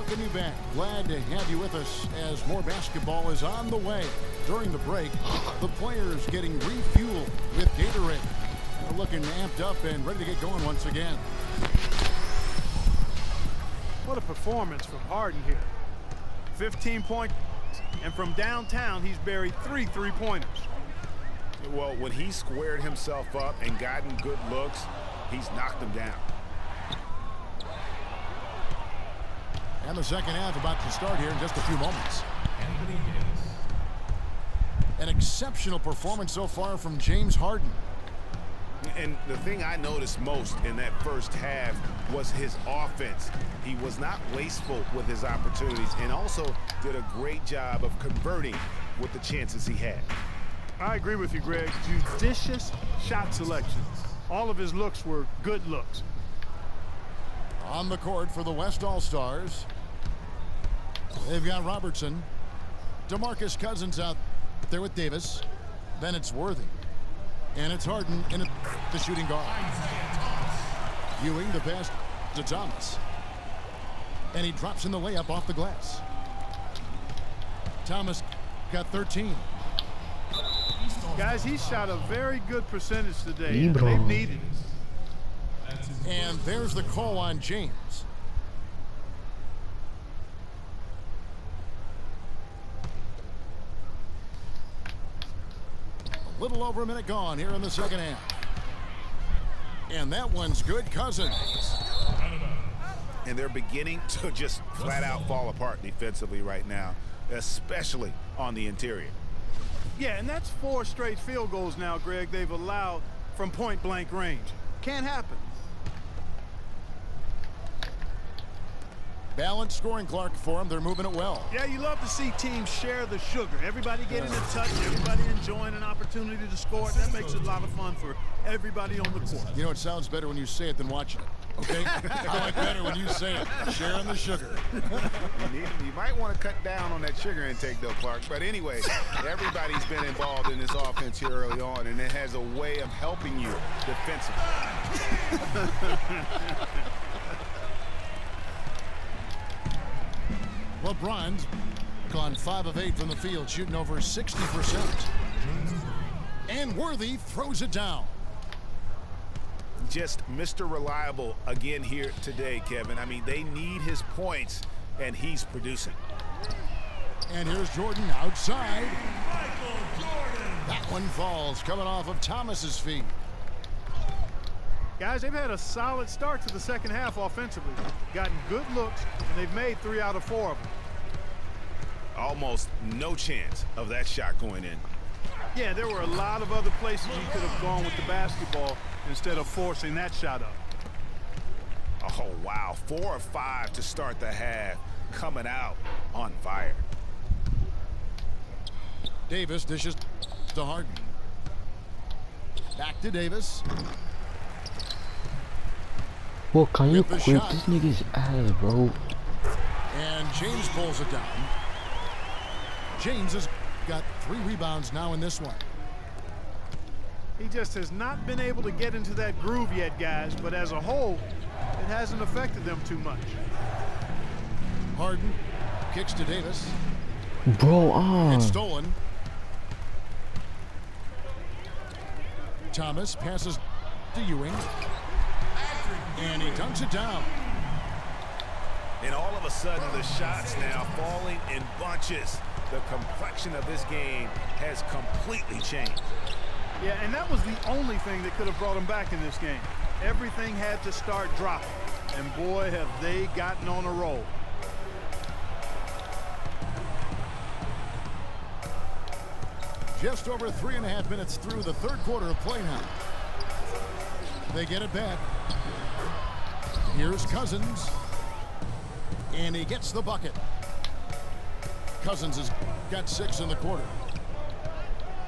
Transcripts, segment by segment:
welcome you back. Glad to have you with us as more basketball is on the way. During the break, the players getting refueled with Gatorade. They're looking amped up and ready to get going once again. What a performance from Harden here. 15 points, and from downtown, he's buried 3 3-pointers. Well, when he squared himself up and gotten good looks, he's knocked them down. And the second half about to start here in just a few moments. An exceptional performance so far from James Harden. And the thing I noticed most in that first half was his offense. He was not wasteful with his opportunities and also did a great job of converting with the chances he had. I agree with you, Greg. Judicious shot selection. All of his looks were good looks. On the court for the West All-Stars, they've got Robertson. DeMarcus Cousins out there with Davis. Then it's Worthy. And it's Harden in the shooting guard. Ewing the pass to Thomas. And he drops in the layup off the glass. Thomas got 13. Guys, he shot a very good percentage today. Libro. They've needed it. And there's the call on James. A little over a minute gone here in the second half. And that one's good. Cousins. And they're beginning to just flat out fall apart defensively right now, especially on the interior. Yeah, and that's 4 straight field goals now, Greg, they've allowed from point-blank range. Can't happen. Balanced scoring, Clark, for them. They're moving it well. Yeah, you love to see teams share the sugar. Everybody getting in touch, everybody enjoying an opportunity to score. That makes it a lot of fun for everybody on the court. You know, it sounds better when you say it than watching it. Okay? I like better when you say it. Sharing the sugar. You might want to cut down on that sugar intake, though, Clark. But anyway, everybody's been involved in this offense here early on, and it has a way of helping you defensively. LeBron's gone 5 of 8 from the field, shooting over 60%. And Worthy throws it down. Just Mr. Reliable again here today, Kevin. I mean, they need his points, and he's producing. And here's Jordan outside. That one falls, coming off of Thomas's feet. Guys, they've had a solid start to the second half offensively. Gotten good looks, and they've made 3 out of 4 of them. Almost no chance of that shot going in. Yeah, there were a lot of other places he could have gone with the basketball instead of forcing that shot up. Oh, wow. 4 of 5 to start the half, coming out on fire. Davis dishes to Harden. Back to Davis. Well, can you With the quit shot. this nigga's ass, bro? And James pulls it down. James has got 3 rebounds now in this one. He just has not been able to get into that groove yet, guys, but as a whole, it hasn't affected them too much. Harden kicks to Davis. Bro, It's stolen. Thomas passes to Ewing. And he dunks it down. And all of a sudden, the shots now falling in bunches. The complexion of this game has completely changed. Yeah, and that was the only thing that could have brought them back in this game. Everything had to start dropping. And boy, have they gotten on a roll. Just over 3.5 minutes through the third quarter of play now. They get it back. Here's Cousins. And he gets the bucket. Cousins has got 6 in the quarter.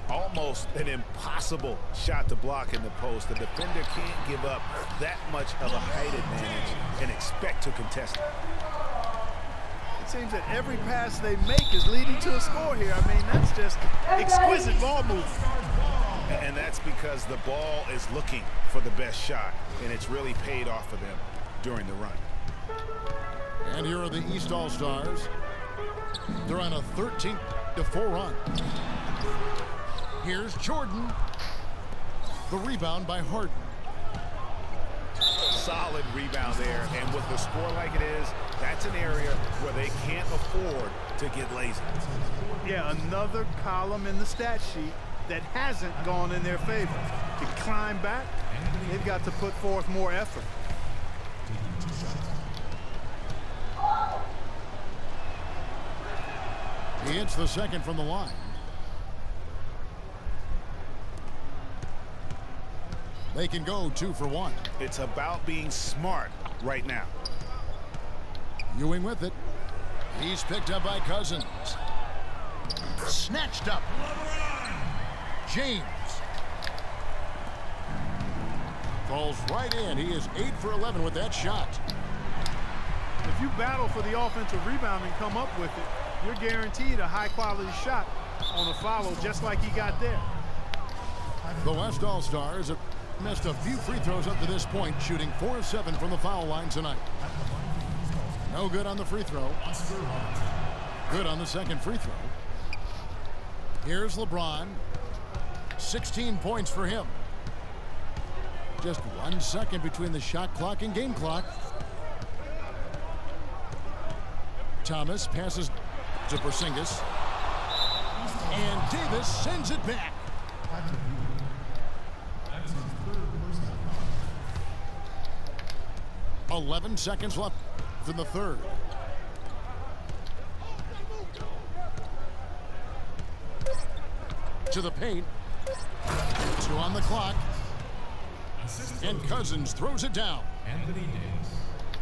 Almost an impossible shot to block in the post. The defender can't give up that much of a height advantage and expect to contest it. It seems that every pass they make is leading to a score here. I mean, that's just exquisite ball movement. And that's because the ball is looking for the best shot, and it's really paid off for them during the run. And here are the East All-Stars. They're on a 13-4 run. Here's Jordan. The rebound by Harden. Solid rebound there, and with the score like it is, that's an area where they can't afford to get lazy. Yeah, another column in the stat sheet that hasn't gone in their favor. To climb back, they've got to put forth more effort. He hits the second from the line. They can go 2 for 1. It's about being smart right now. Ewing with it. He's picked up by Cousins. Snatched up. James. Falls right in. He is 8 for 11 with that shot. If you battle for the offensive rebound and come up with it, you're guaranteed a high-quality shot on a follow just like he got there. The West All-Stars have missed a few free throws up to this point, shooting 4 of 7 from the foul line tonight. No good on the free throw. Good on the second free throw. Here's LeBron. 16 points for him. Just 1 second between the shot clock and game clock. Thomas passes to Porzingis. And Davis sends it back. .11 seconds left in the third. To the paint. 2 on the clock. And Cousins throws it down.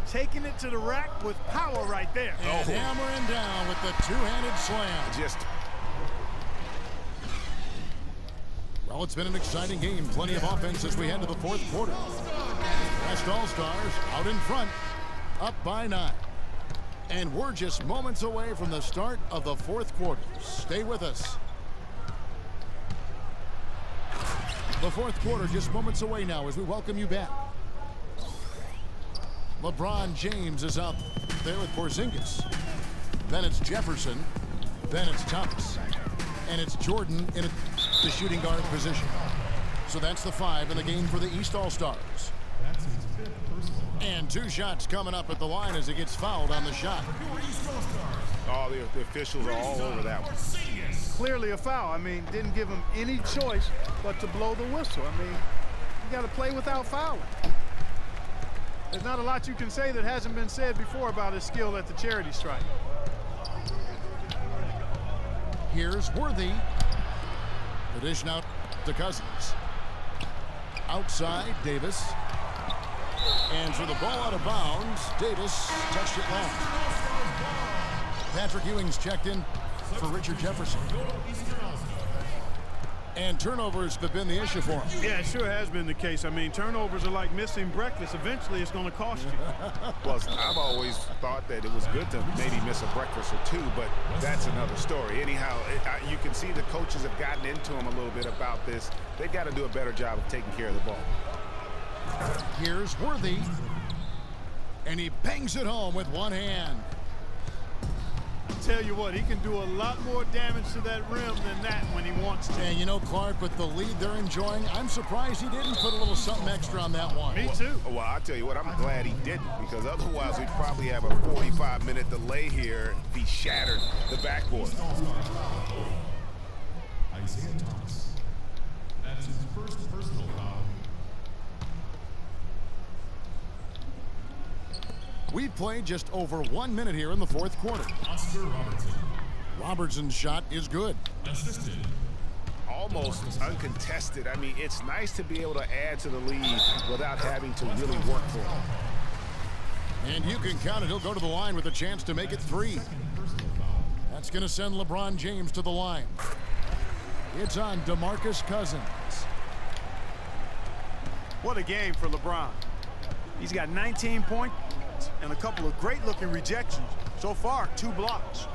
Taking it to the rack with power right there. And hammering down with the two-handed slam. Well, it's been an exciting game. Plenty of offense as we head to the fourth quarter. West All-Stars out in front, up by 9. And we're just moments away from the start of the fourth quarter. Stay with us. The fourth quarter just moments away now as we welcome you back. LeBron James is out there with Porzingis. Then it's Jefferson. Then it's Thomas. And it's Jordan in the shooting guard position. So that's the 5 in the game for the East All-Stars. And 2 shots coming up at the line as he gets fouled on the shot. Oh, the officials are all over that one. Clearly a foul. I mean, didn't give him any choice but to blow the whistle. I mean, you got to play without fouling. There's not a lot you can say that hasn't been said before about his skill at the charity stripe. Here's Worthy. The dish now to Cousins. Outside, Davis. And for the ball out of bounds, Davis touched it long. Patrick Ewing's checked in for Richard Jefferson. And turnovers have been the issue for him. Yeah, it sure has been the case. I mean, turnovers are like missing breakfast. Eventually, it's going to cost you. Well, I've always thought that it was good to maybe miss a breakfast or 2, but that's another story. Anyhow, you can see the coaches have gotten into him a little bit about this. They've got to do a better job of taking care of the ball. Here's Worthy. And he bangs it home with one hand. Tell you what, he can do a lot more damage to that rim than that when he wants to. And you know, Clark, with the lead they're enjoying, I'm surprised he didn't put a little something extra on that one. Me too. Well, I'll tell you what, I'm glad he didn't, because otherwise we'd probably have a 45-minute delay here if he shattered the backboard. Isaiah Thomas. That's his first personal foul. We've played just over 1 minute here in the fourth quarter. Oscar Robertson. Robertson's shot is good. Assisted. Almost uncontested. I mean, it's nice to be able to add to the lead without having to really work for it. And you can count it. He'll go to the line with a chance to make it 3. That's going to send LeBron James to the line. It's on DeMarcus Cousins. What a game for LeBron. He's got 19 points and a couple of great-looking rejections. So far, 2 blocks.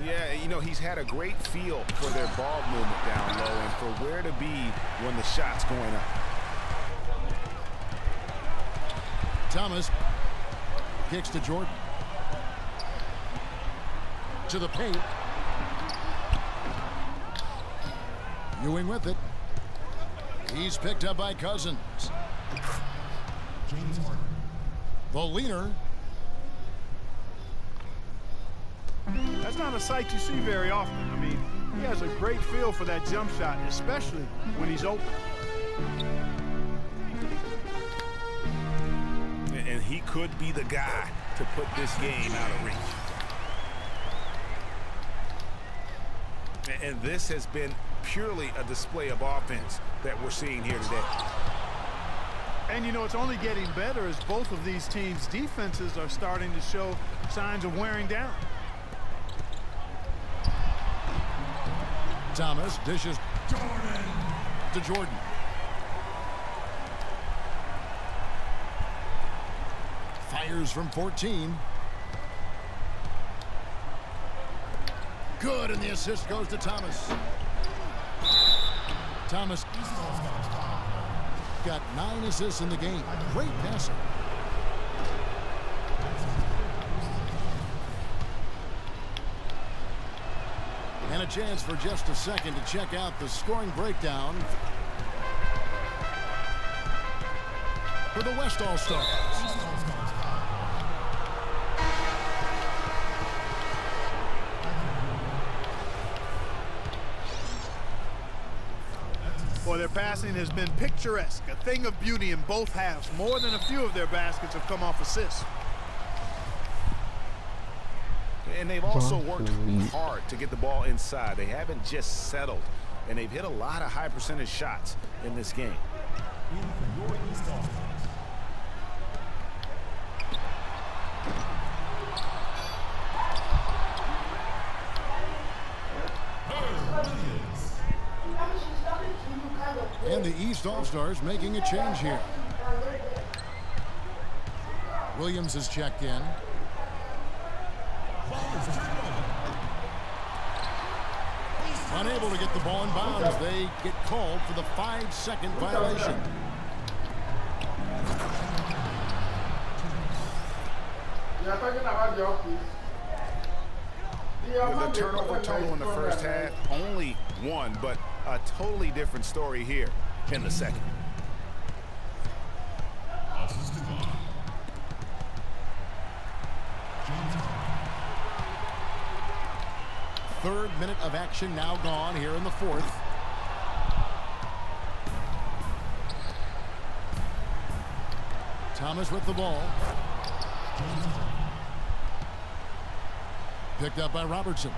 Yeah, you know, he's had a great feel for their ball movement down low and for where to be when the shot's going up. Thomas Kicks to Jordan. To the paint. Ewing with it. He's picked up by Cousins. James Harden. The leaner. That's not a sight you see very often. I mean, he has a great feel for that jump shot, especially when he's open. And he could be the guy to put this game out of reach. And this has been purely a display of offense that we're seeing here today. And you know, it's only getting better as both of these teams' defenses are starting to show signs of wearing down. Thomas dishes to Jordan. Fires from 14. Good, and the assist goes to Thomas. Thomas got 9 assists in the game. Great passer. And a chance for just a second to check out the scoring breakdown for the West All-Stars. Boy, their passing has been picturesque, a thing of beauty in both halves. More than a few of their baskets have come off assists. And they've also worked hard to get the ball inside. They haven't just settled. And they've hit a lot of high percentage shots in this game. In for your East All-Stars. And the East All-Stars making a change here. Williams has checked in. Unable to get the ball in bounds. They get called for the 5-second violation. With the turnover total in the first half, only 1, but a totally different story here in the second. Passes to God. James Harden. 3rd minute of action now gone here in the 4th. Thomas with the ball. James Harden. Picked up by Robertson.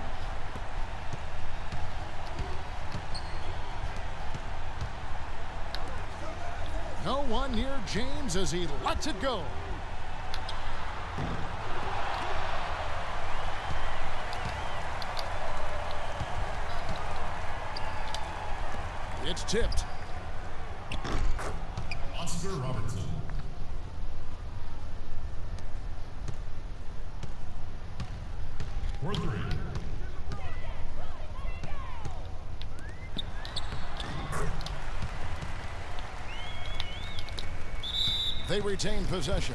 No one near James as he lets it go. It's tipped. Oscar Robertson. For 3. They retain possession.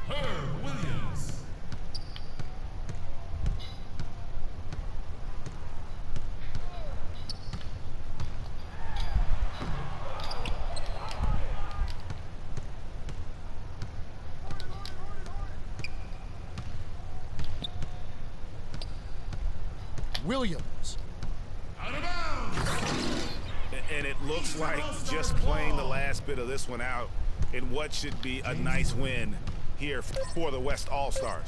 Herb Williams. Williams. Out of bounds. And it looks like just playing the last bit of this one out in what should be a nice win here for the West All-Stars.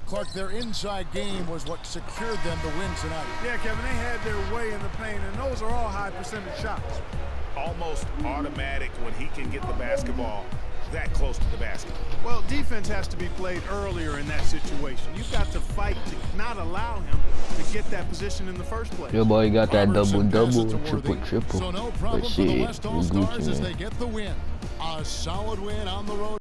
Clark, their inside game was what secured them the win tonight. Yeah, Kevin, they had their way in the paint, and those are all high percentage shots. Almost automatic when he can get the basketball that close to the basket. Well, defense has to be played earlier in that situation. You've got to fight to not allow him to get that position in the first place. Your boy got that Robertson passes double-double, to Worthy. triple-triple. So no problem But for the shit, West we All-Stars Gucci, as man. they get the win. A solid win on the road.